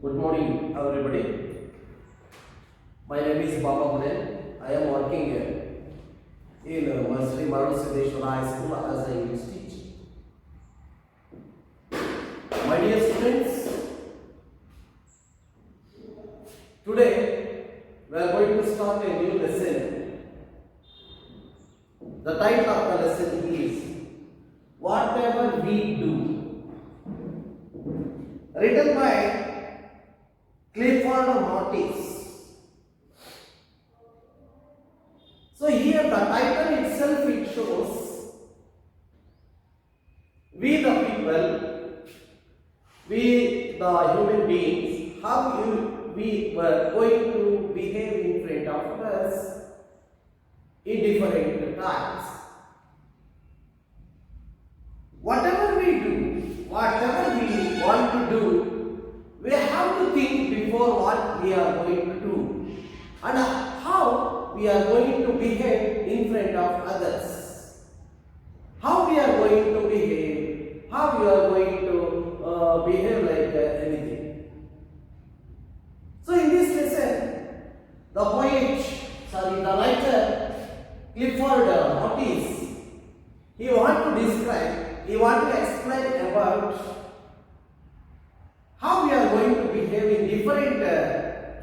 Good morning, everybody. My name is Baba Munen. I am working in Sri Marusideshwara High School as an English teacher. My dear students, today we are going to start a new lesson. The title of the lesson is Whatever We Do. Written by Clifford Mortis. So here the title itself it shows we the people, we the human beings, how we were going to behave in front of us in different times. Whatever we do, whatever we want to do, we have to think before what we are going to do and how we are going to behave in front of others. How we are going to behave, how we are going to behave like anything. So in this lesson, the writer Clifford Mortis, he want to explain about how we are going to behave in different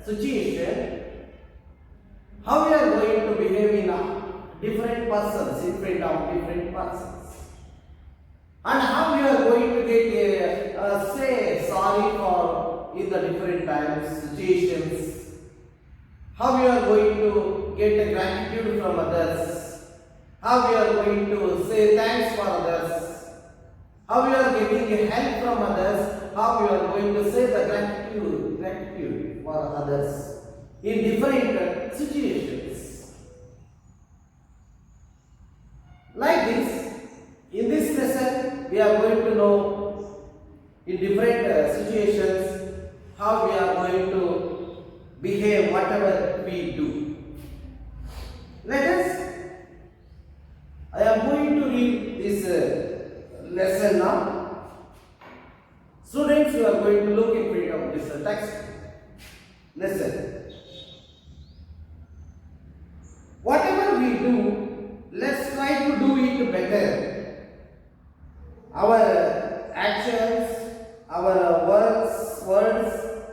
situations, how we are going to behave in different persons, in front of different persons, and how we are going to get say sorry for in the different times, situations, how we are going to get a gratitude from others, how we are going to say thanks for others, how we are getting help from others, how we are going to say the gratitude for others in different situations. Like this, in this lesson, we are going to know in different situations how we are going to behave whatever we do. I am going to read this lesson now. Students, you are going to look in front of this text. Listen. Whatever we do, let's try to do it better. Our actions, our words,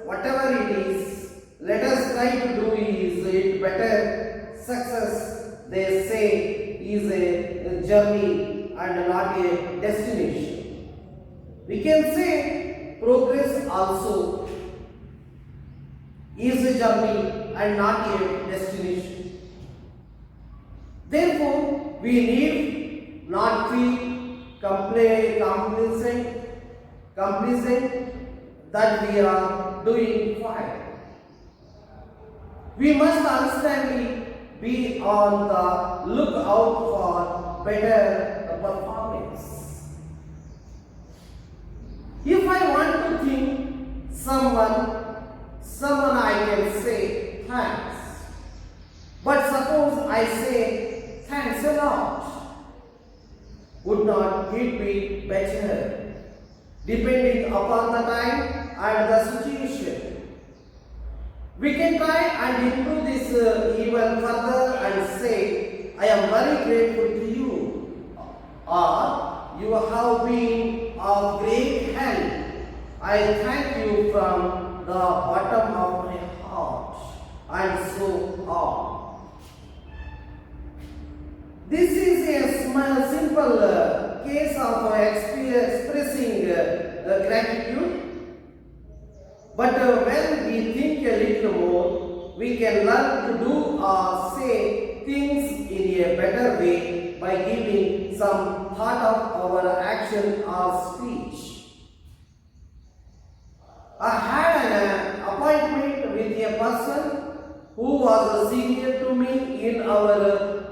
whatever it is, let us try to do it better. Success, they say, is a journey and not a destination. We can say progress also is a journey and not a destination. Therefore, we need not feel complacent that we are doing fine. We must constantly be on the lookout for better performance. If I want to think someone I can say thanks. But suppose I say thanks a lot. Would not it be better? Depending upon the time and the situation. We can try and improve this even further and say, I am very grateful to you. Or, you have been of great help. I thank you from the bottom of my heart. And so on. This is a simple case of expressing gratitude. But when we think a little more, we can learn to do or say things in a better way by giving some thought of our action or speech. I had an appointment with a person who was a senior to me in our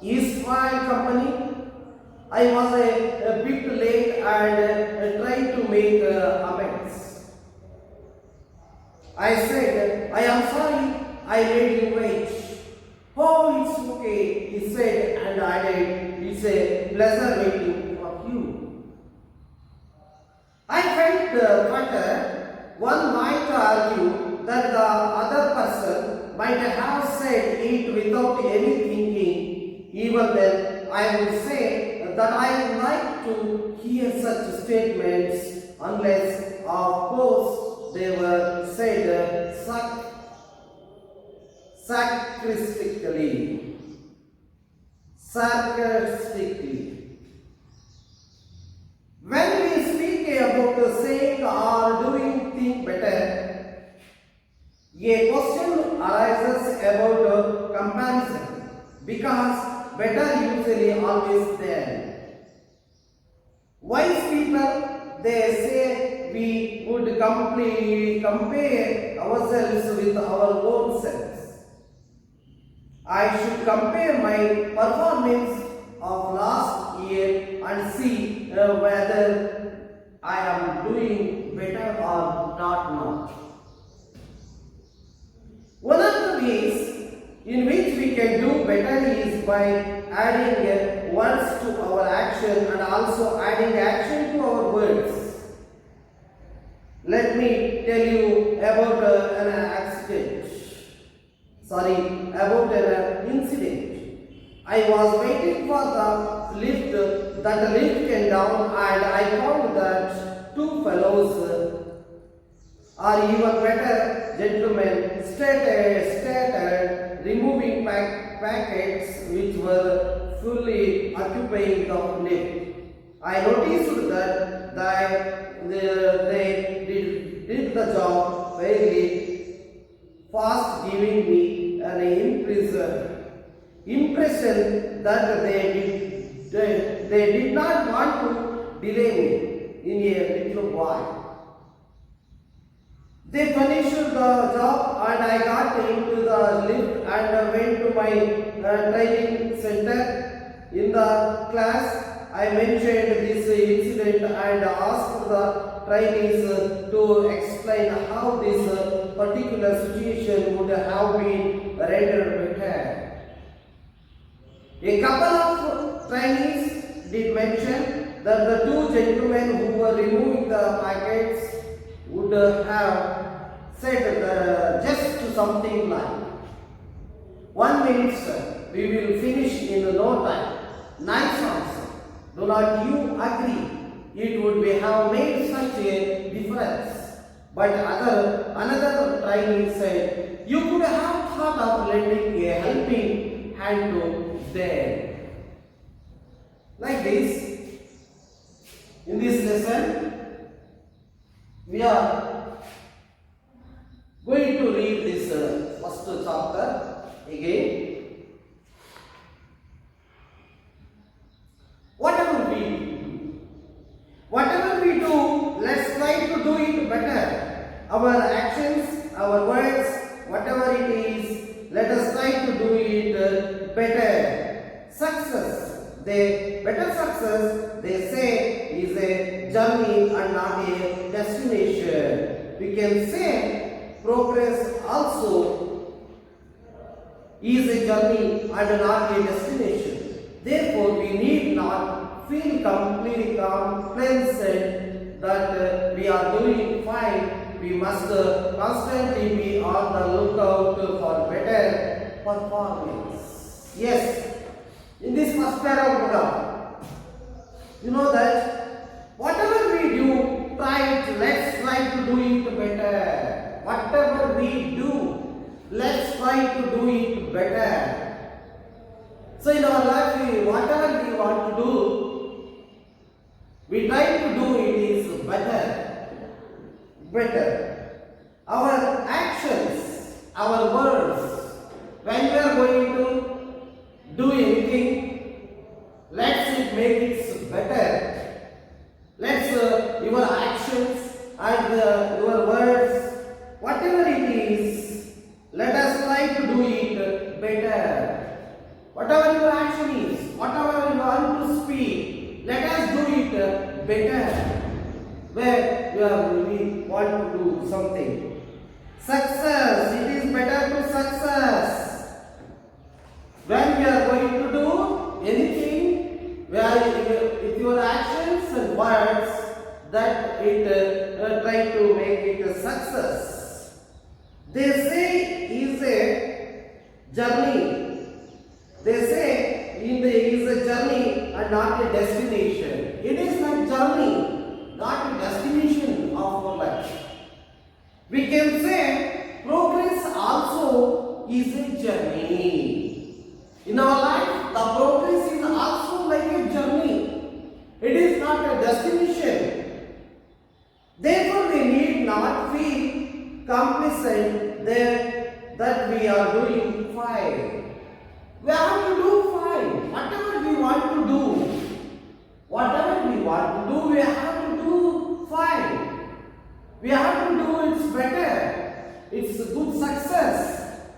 Eastwide company. I was a bit late and trying to make amends. I said, I am sorry I made you wait. Oh, it's okay, he said and added, it's a pleasure waiting for you. I felt flattered one might argue that the other person might have said it without any thinking. Even then, I would say that I like to hear such statements unless, of course, they were said sarcastically. When we speak about saying or doing things better, a question arises about comparison because better usually always there. Wise people, they say we would compare ourselves with our own selves. I should compare my performance of last year and see whether I am doing better or not. One of the ways in which we can do better is by adding words to our action and also adding action to our words. Let me tell you about about an incident. I was waiting for the lift that the lift came down and I found that two fellows or even better gentlemen started removing packets which were fully occupying the lift. I noticed that they did the job fairly fast, giving me an impression that they did not want to delay me in a little while. They finished the job and I got into the lift and went to my training center. In the class, I mentioned this incident and asked the trainees to explain how this particular situation would have been rendered better. A couple of trainees did mention that the two gentlemen who were removing the packets would have said just something like, 1 minute sir, we will finish in no time. Nice answer. Do not you agree? It would have made such a difference. But another trainee said, you could have thought of lending a helping hand to them. Like this, in this lesson, we are going to read this first chapter again. Whatever we do, let's try to do it better. Our actions, our words, whatever it is, let us try to do it better. Better success, they say, is a journey and not a destination. We can say progress also is a journey and not a destination. Therefore, we need not feel completely complacent that we are doing fine. We must constantly be on the lookout for better performance. Yes, in this first paragraph, you know that whatever we do, let's try to do it better. Whatever we do, let's try to do it better. So in our life, whatever we want to do, we try to do it is better. Our actions, our words, when we are going to do anything, let's make it better. Let's your actions and your words, whatever it is, let us try to do it better. Whatever your action is, whatever you want to speak, let us do it better. Where we want to do something. Success, it is better to success. When we are going to do anything, with your actions and words, that it try to make it success. They say is a journey. They say is a journey and not a destination. It is like journey, not a destination of our life. We can say progress also is a journey. In our life, the progress is also like a journey. It is not a destination. Therefore, we need not feel complacent that we are doing fine. We have to do fine. Whatever we want to do, we have to do fine. We have to do it better. It's a good success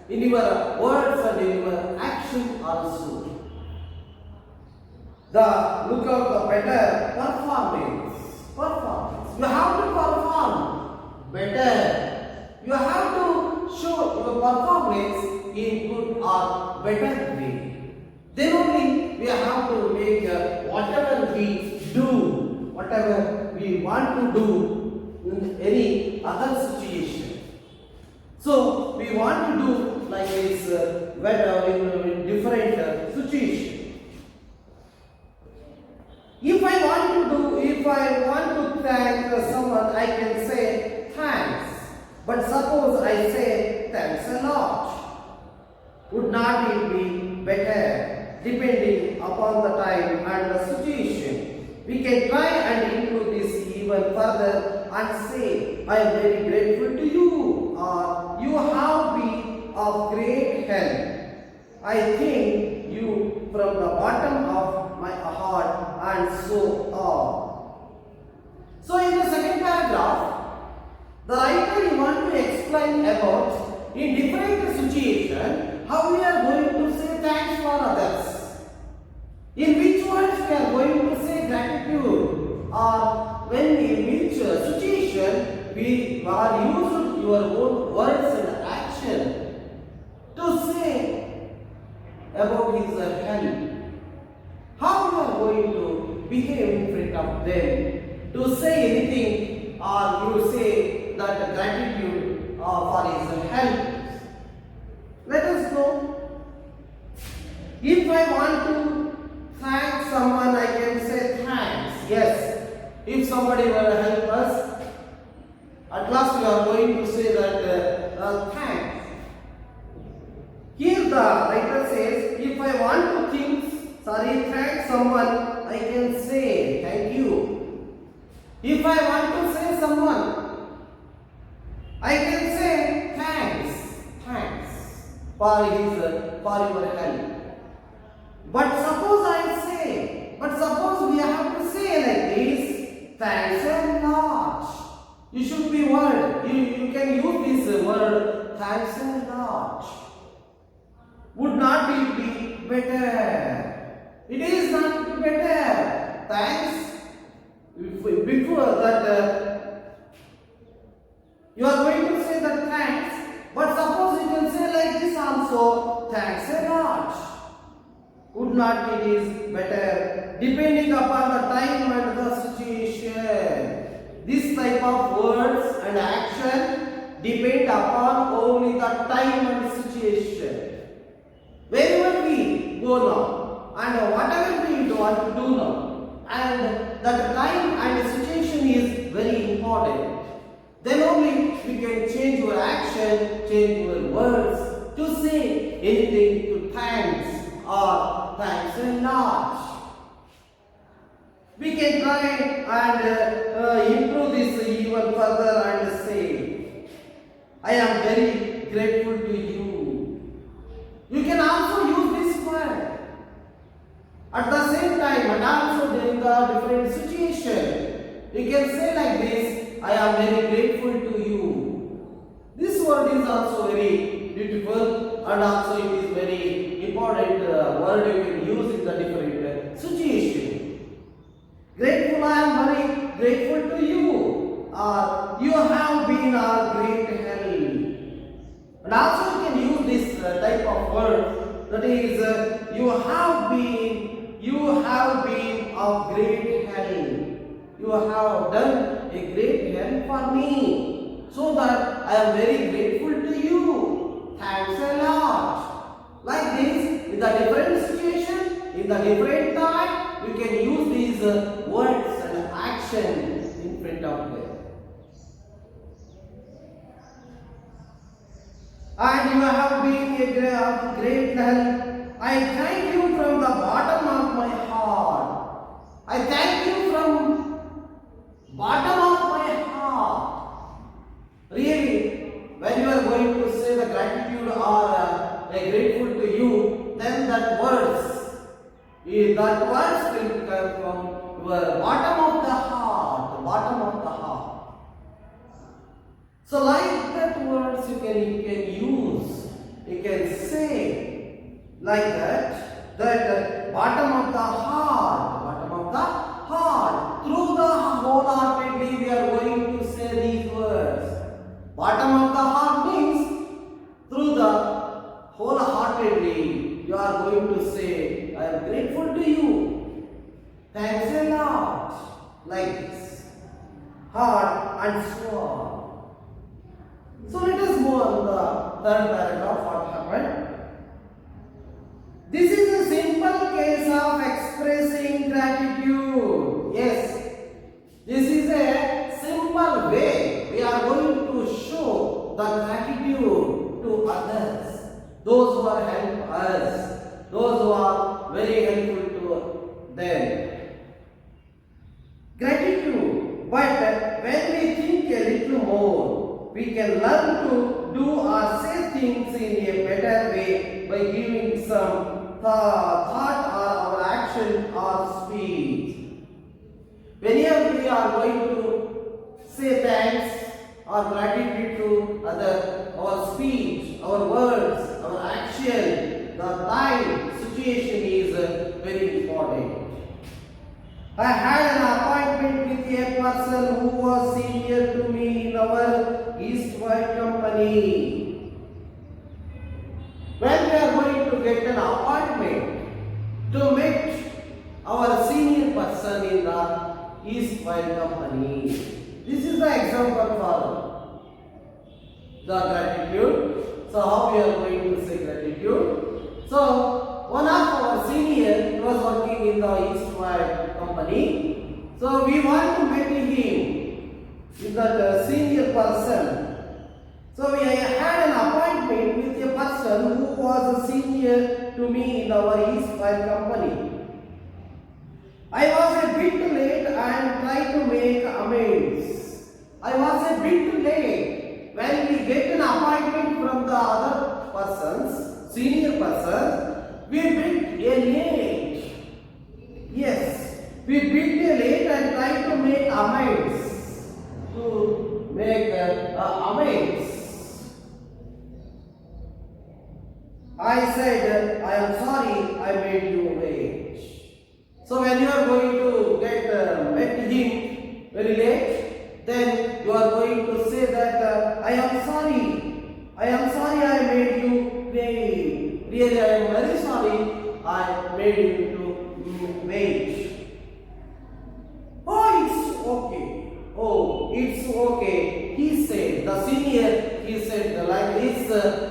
in your words and in your action also. Look out the better performance. You have to perform better. You have to show your performance in good or better way. Then only we have to make whatever we do, whatever we want to do in any other situation. So we want to do like this in different situation. If I want to thank someone, I can say thanks. But suppose I say thanks a lot. Would not it be better depending upon the time and the situation? We can try and improve this even further and say, I am very grateful to you, or you have been of great help. I thank you from the bottom of my heart, and so on. So in the second paragraph, the writer want to explain about in different situations how we are going to say thanks for others. In which words we are going to say gratitude, or when in which situation we are using your own words and action to say about his help. How you are going to behave in front of them, to say anything, or you say that gratitude for his help. Let us go. If I want to thank someone, I can say thanks. Yes. If somebody will help us, at last we are going to say that thanks. Here the writer says, if I want to thank someone, I can say thank you. If I want to say someone, I can say thanks for your help. But suppose we have to say like this, thanks a lot. You should be word. You can use this word, thanks a lot. Would not it be better? It is not better. Thanks. Before that, you are going to say that thanks. But suppose you can say like this also, thanks a lot. Would not it is better? Depending upon the time and the situation. This type of words and action depend upon only the time and situation. Wherever we go now, and whatever we want to do now, and that time and situation is very important. Then only we can change your action, change your words to say anything to thanks or thanks a lot. We can try and improve this even further and say, I am very grateful to you. You can also use this word at the same time and also during the different situation. You can say like this, I am very grateful to you. This word is also very beautiful and also it is very important word you can use in the different situation. Grateful, I am very grateful to you. You have been a great help. And also you can use this type of word, that is you have been of great help. You have done a great help for me. So the I am very grateful to you. Thanks a lot. Like this, in the different situation, in the different time, you can use these words and actions in front of them. And you have been a great help. I thank you from the bottom of my heart. I thank you from bottom of my heart. Really, when you are going to say the gratitude or grateful to you, then that words will come from your bottom of the heart, the bottom of the heart. So like that words you can use, you can say like that bottom of the heart, through the wholeheartedly we are going to say these words. Bottom of the heart means through the wholeheartedly you are going to say, I am grateful to you. Thanks a lot. Like this. Heart and soul. So let us move on the third paragraph. What happened? This is a simple case of expressing gratitude. Yes, this is a simple way we are going to show the gratitude to others, those who are helping us, those who are very helpful to them. Gratitude, but when we think a little more, we can learn to do or say things in a better way by giving some thought or our action or speech. Whenever we are going to say thanks or gratitude to others, our speech, our words, our action, the time, situation is very important. I had an appointment with a person who was senior to me in our East-Wide company. When we are going to get an appointment to meet our senior person in the East-Wide company, this is the example for the gratitude. So how we are going to say gratitude? So one of our senior was working in the East-Wide company. So we want to meet him with that senior person. So we had an appointment with a person who was a senior to me in our East-Wide company. I was a bit late and tried to make amends. I was a bit late. When we get an appointment from the other persons, senior persons, we bit a late. Yes, we bit a late and tried to make amends. To make amends. I said, I am sorry I made you wait. So when you are going to get met him very late, then you are going to say that I am sorry I made you wait. Really I am very sorry I made you to wait. Oh, it's okay. He said, the senior, he said like this,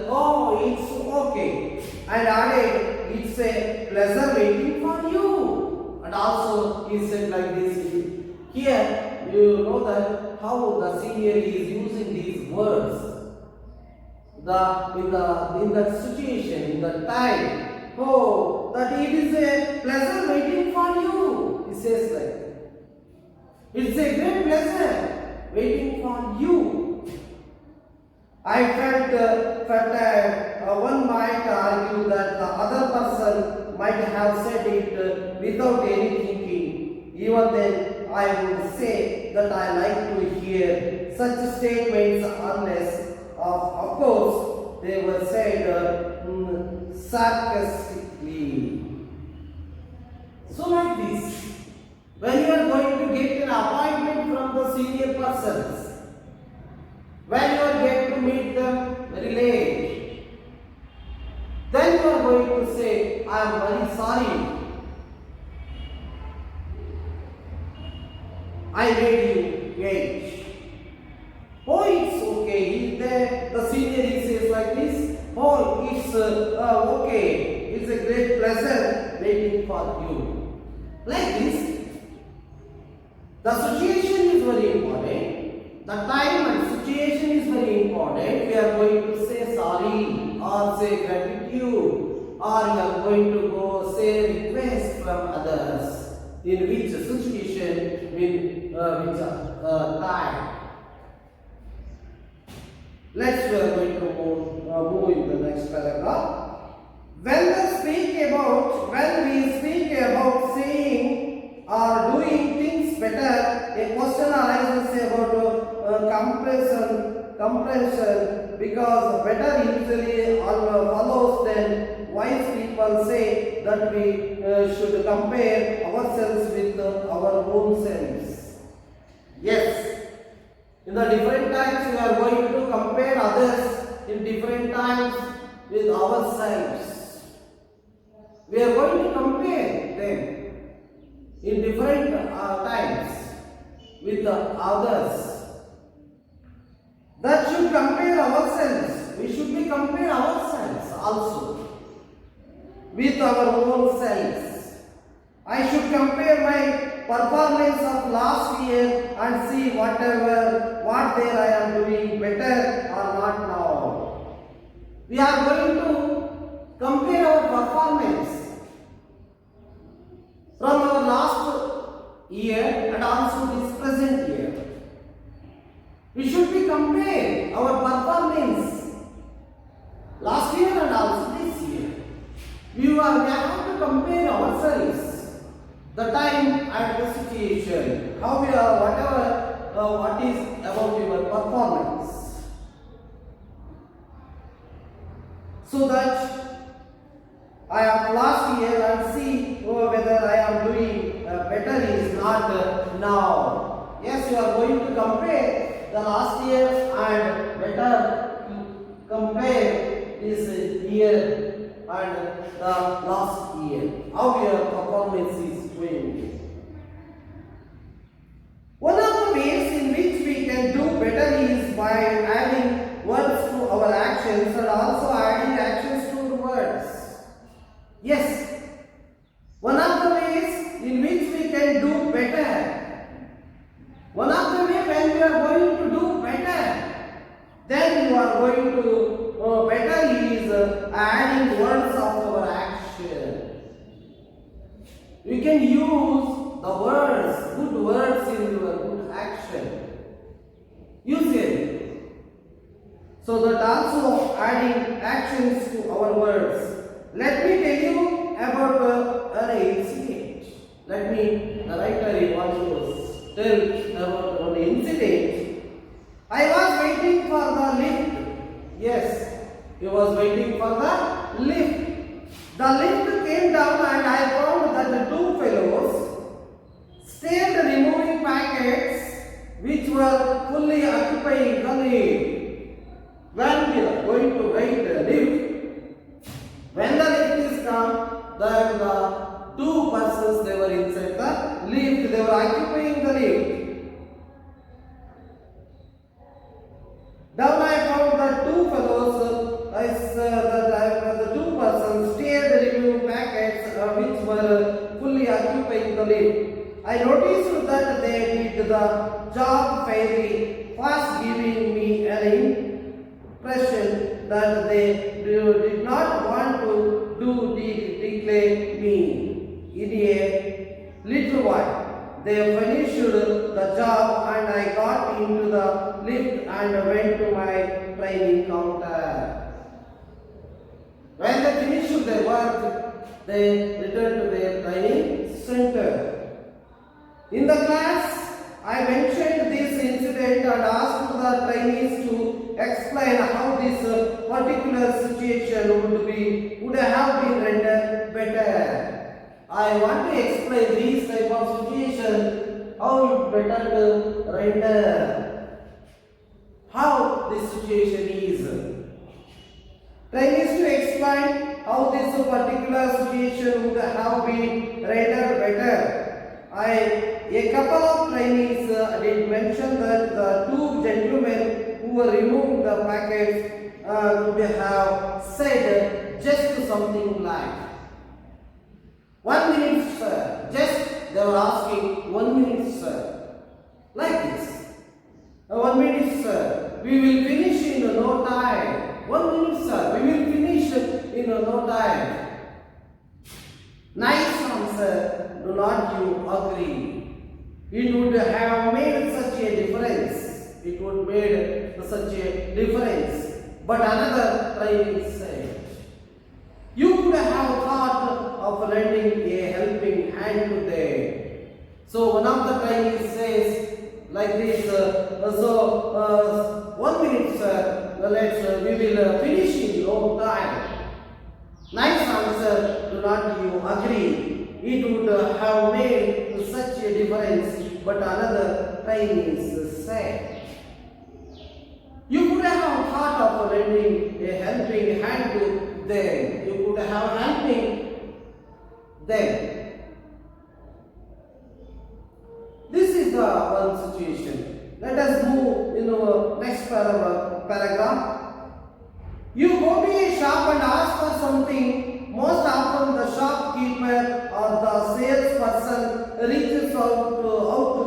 oh, it's okay. And added, it's a pleasure waiting for you. And also he said like this, here you know that how the senior is using these words. In that situation, in that time, oh, that it is a pleasure waiting for you. He says like that. It's a great pleasure waiting for you. I felt one might argue that the other person might have said it without any thinking. Even then, I would say that I like to hear such statements unless, of course, they were said sarcastically. So like this. When you are going to get an appointment from the senior persons, when you are going to meet them very late, then you are going to say, I am very sorry. I made you wait. Oh, it's okay. Then the senior he says like this, oh, it's okay, it's a great pleasure waiting for you. Like this, the situation is very important. The time and situation is very important. We are going to say sorry or say gratitude, or we are going to go say request from others. In which situation, which time. Let's we are going to move in the next paragraph. When we speak about saying or doing things better, a question arises about compression, because better usually follows. Then wise people say that we should compare ourselves with our own selves. Yes. In the different times we are going to compare others in different times with ourselves. We are going to compare them in different times with others. That should compare ourselves. We should be compare ourselves also with our own selves. I should compare my performance of last year and see what there I am doing better or not now. We are going to compare our performance from our last year and also this present year. We should be compare our performance last year and also this year. We have to compare ourselves. The time and the situation, how we are, whatever, what is about your performance, so that I am last year and see whether I am doing better is not now. Yes, you are going to compare the last year and better to compare this year and the last year. How your performance is doing. One of the ways in which we can do better is by adding words to our actions and also adding actions to the words. Yes, one of the ways in which we can do better. One of the ways when we are going to do better, then you are going to better is adding words of our action. You can use the words, good words in your good action. Use it. So that also adding actions to our words. Let me tell you about an incident. Let me, the writer wants to tell about one incident. I was waiting for the lift. Yes, he was waiting for the lift. The lift came down and I found that the two fellows stayed removing packets which were fully occupying the lift. When we are going to wait the lift, when the lift is come, then the two persons, they were inside the lift, they were occupying the lift. Down I found that two fellows, the two persons stayed removing packets which were fully occupying the lift. I noticed that they did the job fairly fast, giving me an impression that they did not want to declare me. In a little while, they finished the job and I got into the lift and went to my training counter. When they finished their work, they returned to their training center. In the class, I mentioned this incident and asked the trainees to explain how this particular situation would have been rendered better. I want to explain this type of situation, how better to render, how this situation is. Trainees to explain how this particular situation would have been rendered better. A couple of trainees did mention that the two gentlemen who who removed the packets could have said just something like, 1 minute, sir. Just they were asking, 1 minute, sir. Like this. 1 minute, sir. We will finish in no time. 1 minute, sir. We will finish in no time. Nice answer. Do not you agree? It would have made such a difference. It would made such a difference. But another trainee said, you could have thought of lending a helping hand to them. So one of the trainees says like this, 1 minute, sir. We will finish in no time. Nice answer. Do not you agree? It would have made such a difference. But another trainee said, you could have thought of lending a helping hand to them. You could have helping them. This is the one situation. Let us move in our next paragraph. You go to a shop and ask for something. Most often the shopkeeper or the salesperson reaches out to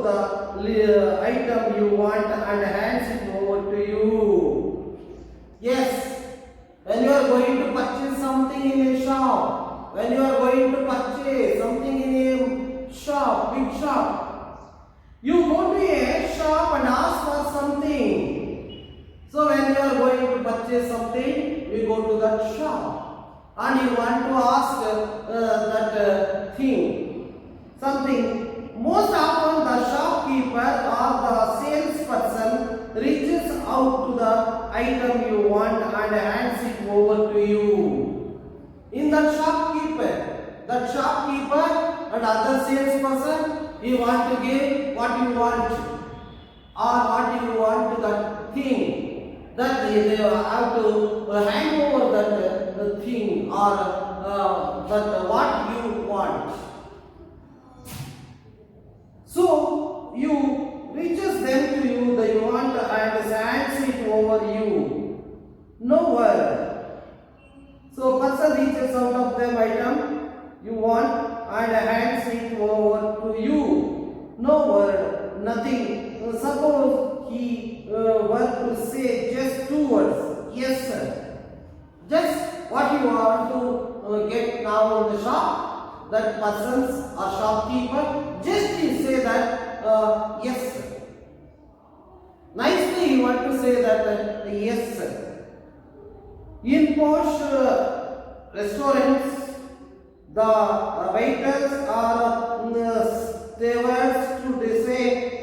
the item you want and hands it over to you. Yes, when you are going to purchase something in a shop, when you are going to purchase something in a shop, big shop, you go to a shop and ask for something. So when you are going to purchase something, you go to that shop and you want to ask that thing, something. Most often the shopkeeper or the salesperson reaches out to the item you want and hands it over to you. In that shopkeeper and other salesperson, you want to give what you want or what you want to that thing. That they have to hand over that thing or that what you want. So you reaches them to you, that you want and hands it over you. No word. So person reaches out of the item you want and hands it over to you. No word, nothing. Suppose he were to say just 2 words. Yes, sir. Just what you want to get now in the shop, that person's or shopkeeper, just you say that yes, sir. Nicely you want to say that yes, sir. In posh restaurants, the waiters or stewards to say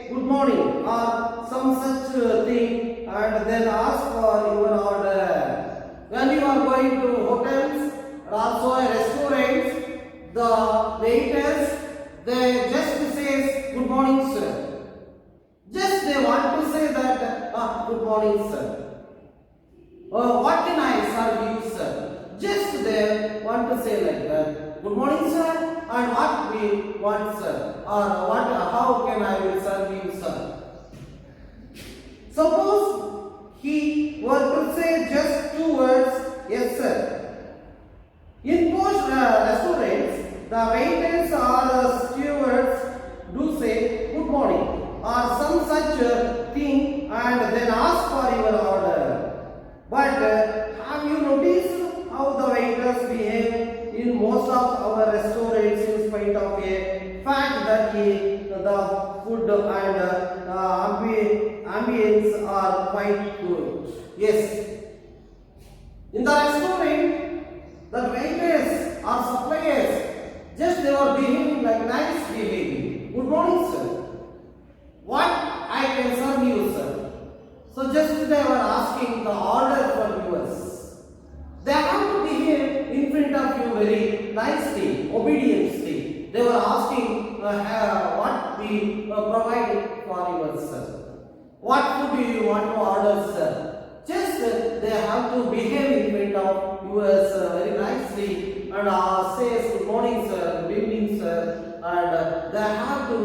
good morning or some such thing and then ask for your order. When you are going to hotels or also restaurants, the waiters, they just say good morning, sir. Just they want to say that good morning, sir. What can I serve you, sir? Just they want to say like that. Good morning, sir. And what we want, sir? Or what? How can I will serve you, sir? Suppose he were to say just 2 words, yes, sir. In posh restaurants, the waiters or stewards do say good morning or some such thing and then ask for your order. But have you noticed how the waiters behave in most of our restaurants in spite of a fact that the food and ambience are quite good? Yes. In the restaurant, the waiters or suppliers, just they were behaving like nice behaving. Good morning, sir. What I can serve you, sir? So just they were asking the order for yours. They have to behave in front of you very nicely, obediently. They were asking what we provide for you, sir. What food do you want to order, sir? Just they have to behave in front of yours very nicely and say good morning, sir, good evening, sir, and they have to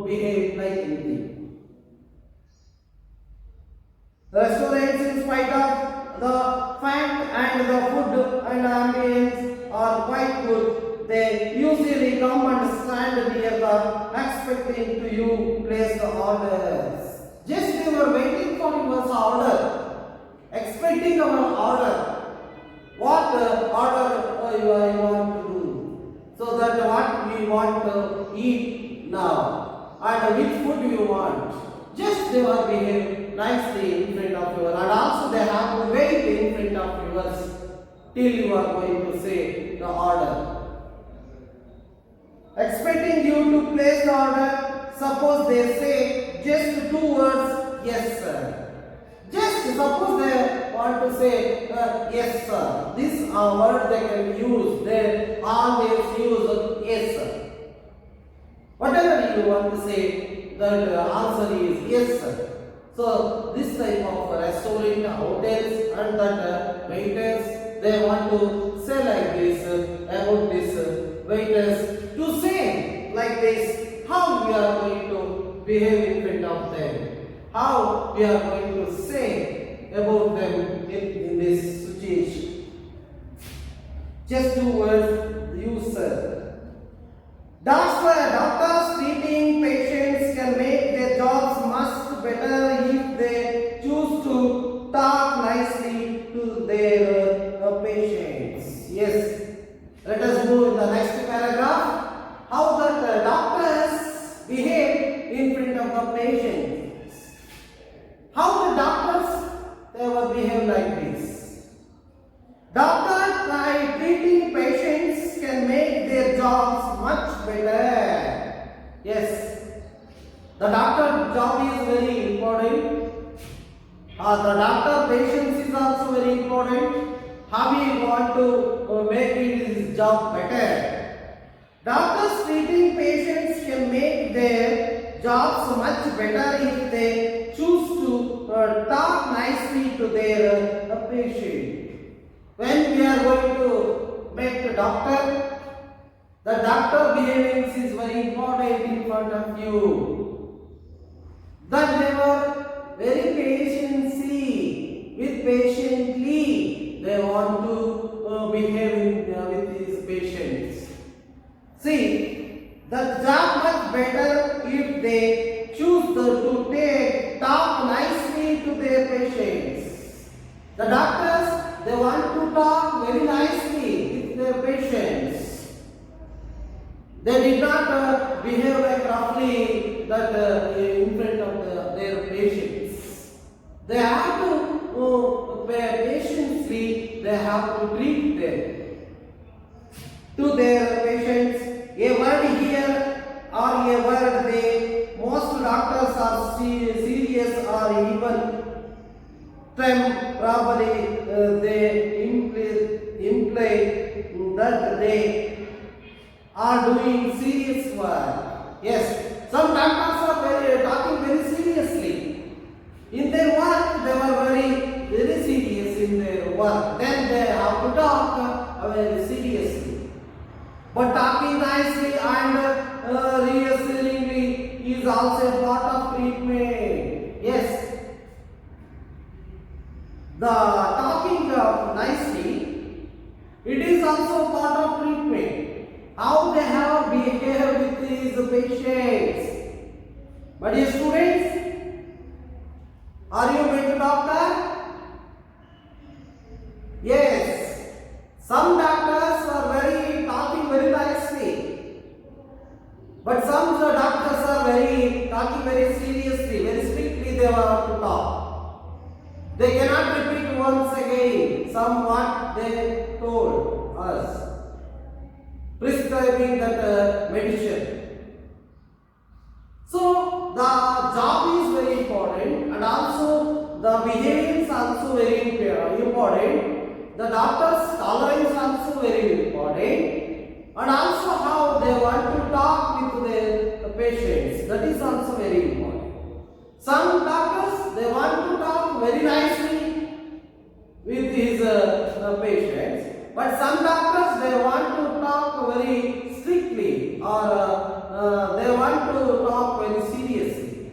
behave like anything. Restaurants, in spite of the fact and the food and ambience are quite good, they usually come and stand near the expecting to you place the orders. Just they were waiting for your order, expecting our order. What order you want to do? So that what we want to eat now and which food you want. Just they will behave nicely in front of yours, and also they have to wait in front of yours till you are going to say the order. Expecting you to place the order, suppose they say just 2 words, yes sir. Just suppose they want to say yes sir. This word they can use, they always use yes sir. Whatever you want to say, the answer is yes sir. So this type of restaurant, hotels and that waiters, they want to say like this about this waiters to say like this how we are going to behave in front of them, how we are going to say about them in this situation. Just 2 words use sir. Doctors treating patients can make their jobs much better if they choose to talk nicely to their patients. Yes. Let us move to the next paragraph. How the doctors behave in front of the patients. How the doctors they will behave like this. Doctors by treating patients can make their jobs much better. Yes, the doctor job is very important. The doctor patients is also very important. How we want to make his job better. Doctors treating patients can make their jobs much better if they choose to talk nicely to their patient. When we are going to make the doctor behavior is very important in front of you. That they were very patiently they want to behave with these patients. See, the job much better if they choose to talk nicely to their patients. The doctors, they want to talk very nicely with their patients. They did not behave like roughly that in front of their patients. They have to patiently, they have to treat them. To their patients, a word here or a word there, most doctors are serious or even probably they imply that they are doing serious work. Yes, some doctors are talking very seriously. In their work, they were very serious in their work. Then they have to talk very seriously. But talking nicely and reassuringly is also a part of treatment. Yes. The talking nicely, it is also part of treatment. How they have behaved with these patients. But dear students, are you going to doctor? Yes. Some doctors are talking very nicely. But some doctors are talking very seriously, very strictly they want to talk. They cannot repeat once again what they told us, prescribing that medicine. So the job is very important, and also the behavior is also very important. The doctor's tolerance is also very important, and also how they want to talk with the patients, that is also very important. Some doctors, they want to talk very nicely with his patients, but some doctors, they want to talk very strictly or they want to talk very seriously.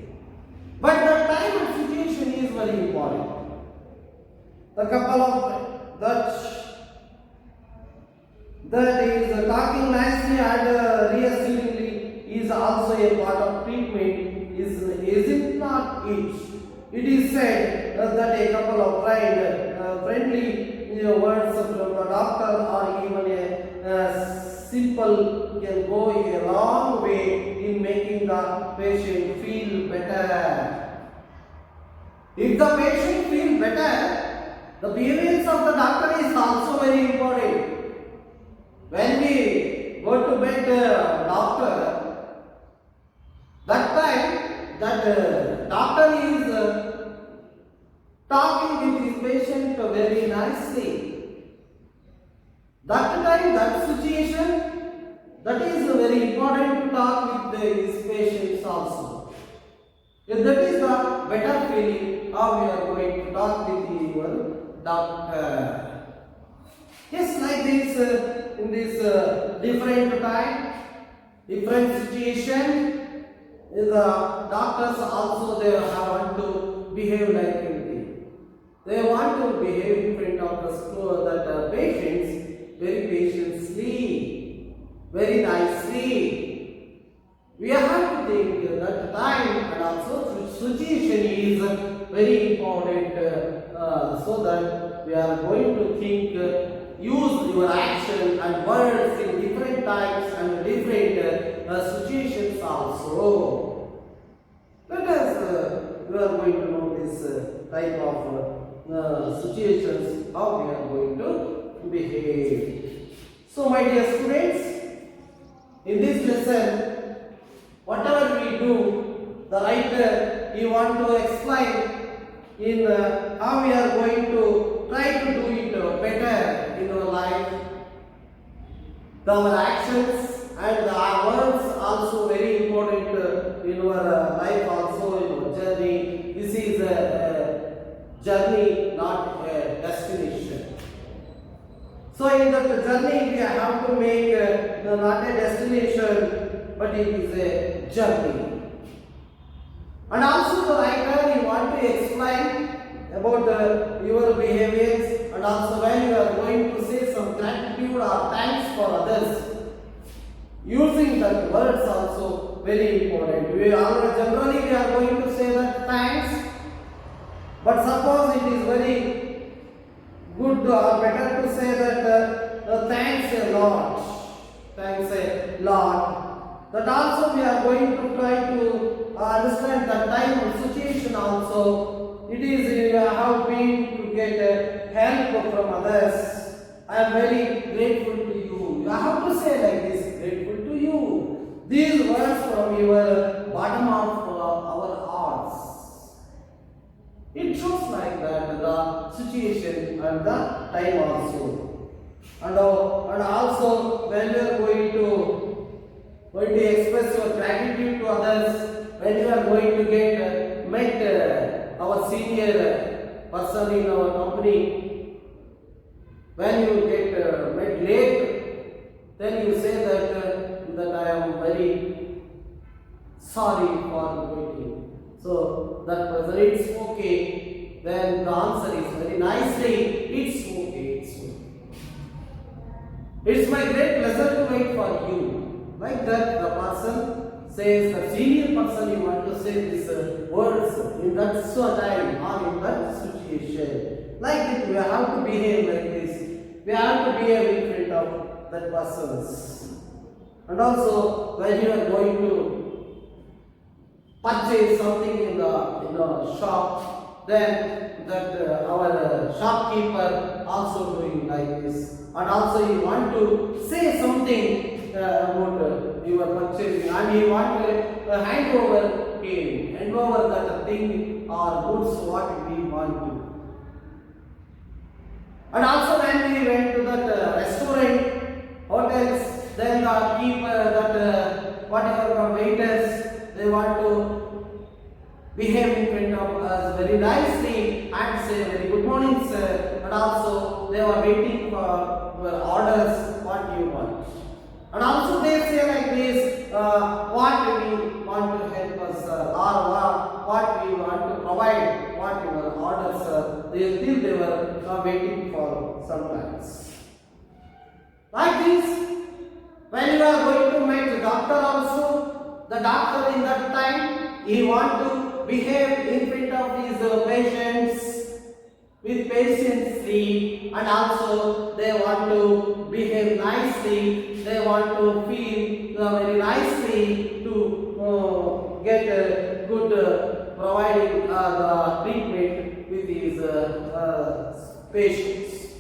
But the time and situation is very important. The couple of that is talking nicely and reassuringly is also a part of treatment. Is it not it? It is said that a couple of friendly words from the doctor or even a simple can go a long way in making the patient feel better. If the patient feels better, the behavior of the doctor is also very important. When we go to bed, doctor, that time that doctor is talking with his patient very nicely. That time, that situation, that is very important to talk with his patients also. If that is the better feeling, how we are going to talk with your doctor. Just like this, in this different time, different situation, the doctors also they want to behave like anything. They want to behave in front of the patients very patiently, very nicely. We have to think that time and also situation is very important so that we are going to think. Use your action and words in different times and different situations also. Let us, we are going to know this type of situations, how we are going to behave. So my dear students, in this lesson, whatever we do, the writer, he want to explain in how we are going to try to do it better in our life. Our actions and our words also very important in our life also in our journey. This is a journey, not a destination. So in that journey we have to make not a destination but it is a journey. And also the writer he want to explain about your behaviors and also when you are going to say some gratitude or thanks for others. Using that words also very important. Generally we are going to say that thanks, but suppose it is very good or better to say that thanks a lot. Thanks a lot. That also we are going to try to understand the time and situation also. It is you have been to get help from others. I am very grateful to you. You have to say like this, grateful to you. These words from your bottom of our hearts. It shows like that the situation and the time also. And also when you are going to express your gratitude to others, when you are going to get met our senior person in our company, when you get met late, then you say that I am very sorry for waiting. So that person, it's okay. Then the answer is very nicely, it's okay, it's okay. It's my great pleasure to wait for you. Like that, the person says, the senior person, you want to say these words in that time or in that situation. Like it, we have to behave like this. We have to behave in front of that persons. And also, when you are going to purchase something in the shop, then that our shopkeeper also doing like this. And also you want to say something about your purchasing, and you want to hand over that thing or goods what we want to. And also when we went to that restaurant, hotels, then the keeper, that whatever the waiters, they want to behave in front of us very nicely and say very good morning sir, and also they are waiting for your orders, what you want. And also they say like this, what we want to help us sir, or what we want to provide, what your orders sir. They were waiting for sometimes. Like this, when you are going to meet the doctor also, the doctor in that time, he want to behave in front of his patients with patiently, and also they want to behave nicely, they want to feel very nicely to get a good providing the treatment with his patients.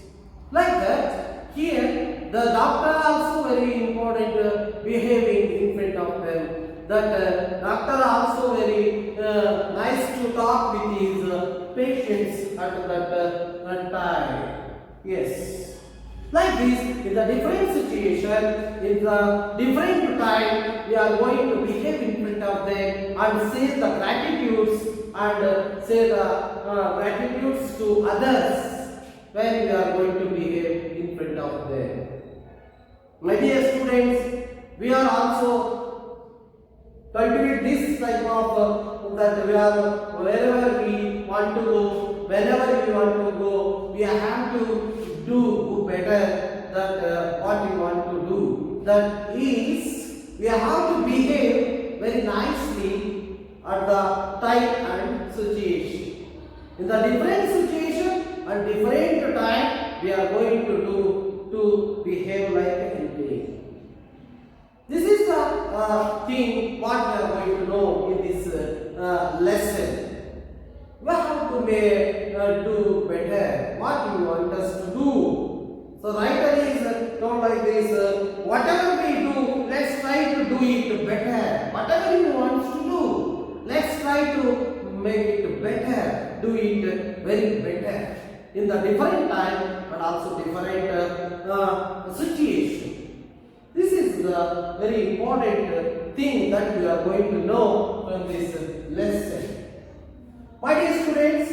Like that, here the doctor also very important behaving in front of them. That doctor also very nice to talk with his patients at that time. Yes. Like this, in the different situation, in the different time, we are going to behave in front of them and say the gratitudes and say the gratitudes to others when we are going to behave in front of them. My dear students, we are also cultivate this type of that we are wherever we want to go, whenever we want to go, we have to do better that what we want to do. That is, we have to behave very nicely at the time and situation. In the different situation and different time, we are going to do to behave like a human. This is the thing what we are going to know in this lesson. We have to do better what you want us to do. So writer is not like this. Whatever we do, let's try to do it better. Whatever you want to do, let's try to make it better. Do it very better in the different time, but also different situation. This is the very important thing that we are going to know from this lesson. My dear students,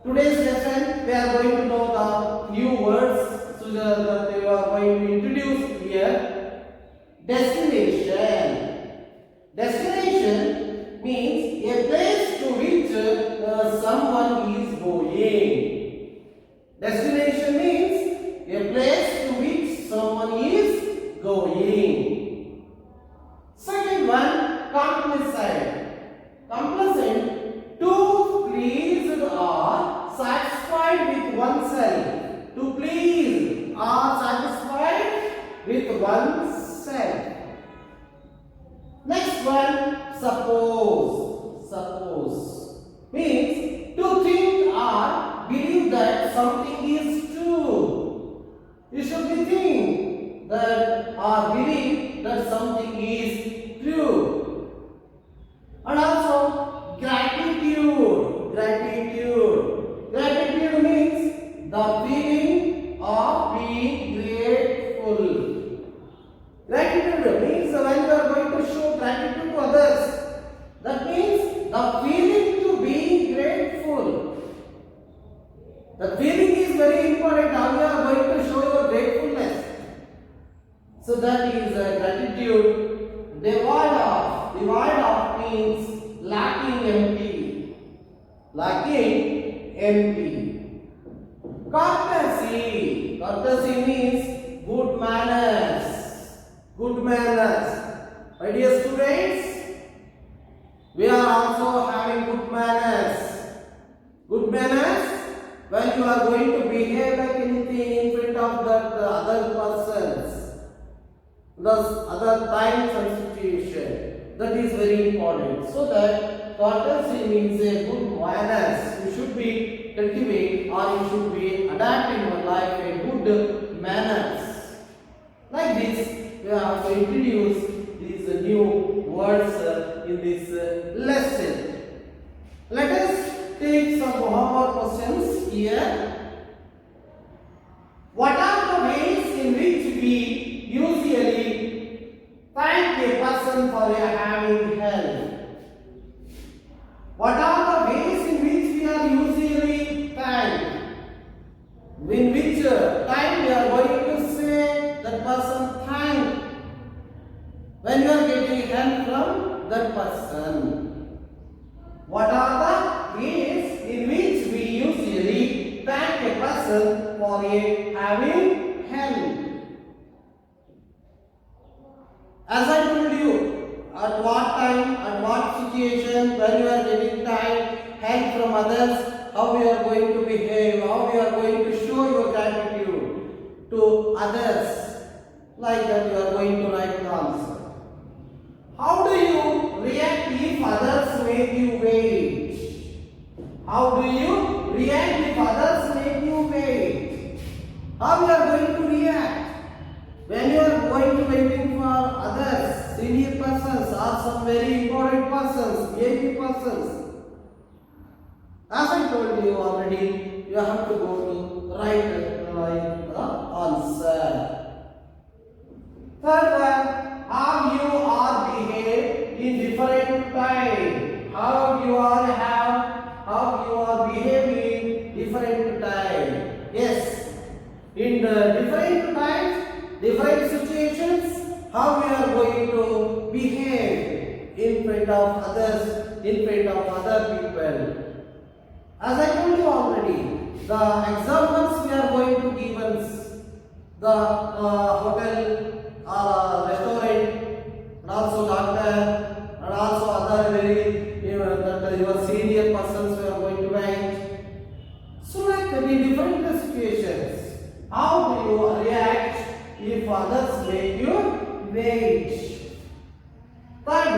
today's lesson we are going to know the new words so that we are going to introduce here. Destination. Destination means a place to which someone is going. Destination means a place to which someone is going. Second one, complacent. Complacent, to please or satisfied with oneself. To please or satisfied with oneself. Next one, suppose. Suppose means to think or believe that something is true. You should be think that or believe that something is true. And also gratitude. Gratitude. Gratitude means the feeling of being grateful. Gratitude means when you are going to show gratitude to others, that means the feeling to be grateful. The feeling is very important how you are going to show your gratefulness. So that is gratitude. Devoid of means lacking empty. Lacking empty. Courtesy. Courtesy means good manners. Good manners. My dear students, we are also having good manners. Good manners when you are going to behave like anything in front of that other persons. Thus other times and situation. That is very important. So that courtesy means a good manners. You should be cultivate or you should be adapting your life a good manners. Like this, we have to introduce these new words in this lesson. Let us take some homework questions here. What are the ways in which we usually thank a person for having help? What are the ways in which we are usually thanked? In which time we are going to say that person thank? When you are getting help from that person. What are the ways in which we usually for a having help. As I told you, at what time, at what situation, when you are getting time, help from others, how you are going to behave, how you are going to show your gratitude to others. Like that you are going to write the answer. How do you react if others make you wait? How do you react if others make you wait? How you are going to react? When you are going to waiting for others, senior persons or some very important persons, VIP persons. As I told you already, you have to go to write the answer. Third one, how you are behave in different time. How you are behaving different time. Yes, in the different times, different situations, how we are going to behave in front of others, in front of other people. As I told you already, the examples we are going to give us the hotel or restaurant, and also doctor, and also other very your senior persons we are going to write. So like in different situations, how do you react if others make you wait? Third,